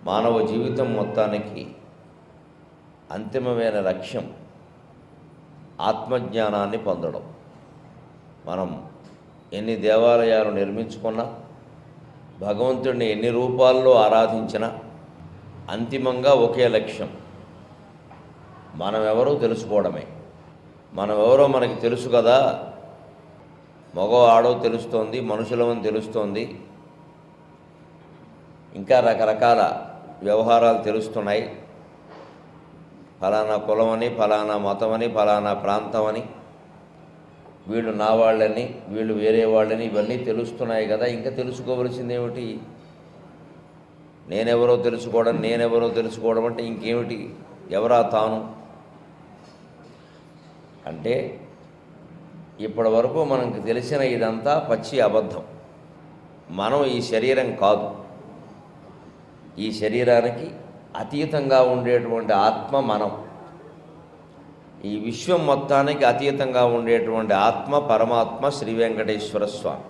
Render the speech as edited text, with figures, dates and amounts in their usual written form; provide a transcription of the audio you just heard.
మానవ జీవితం మొత్తానికి అంతిమమైన లక్ష్యం ఆత్మజ్ఞానాన్ని పొందడం. మనం ఎన్ని దేవాలయాలు నిర్మించుకున్నా, భగవంతుడిని ఎన్ని రూపాల్లో ఆరాధించినా అంతిమంగా ఒకే లక్ష్యం, మనమెవరో తెలుసుకోవడమే. మనమెవరో మనకి తెలుసు కదా, మగో ఆడో తెలుస్తోంది, మనుషులమని తెలుస్తోంది, ఇంకా రకరకాల వ్యవహారాలు తెలుస్తున్నాయి. ఫలానా కులమని, ఫలానా మతమని, ఫలానా ప్రాంతమని, వీళ్ళు నా వాళ్ళని, వీళ్ళు వేరే వాళ్ళని, ఇవన్నీ తెలుస్తున్నాయి కదా. ఇంకా తెలుసుకోవలసింది ఏమిటి? నేనెవరో తెలుసుకోవడం అంటే ఇంకేమిటి? ఎవరా తాను అంటే ఇప్పటి వరకు మనకు తెలిసిన ఇదంతా పచ్చి అబద్ధం. మనం ఈ శరీరం కాదు. ఈ శరీరానికి అతీతంగా ఉండేటువంటి ఆత్మ మనం. ఈ విశ్వం మొత్తానికి అతీతంగా ఉండేటువంటి ఆత్మ పరమాత్మ శ్రీ వెంకటేశ్వర స్వామి.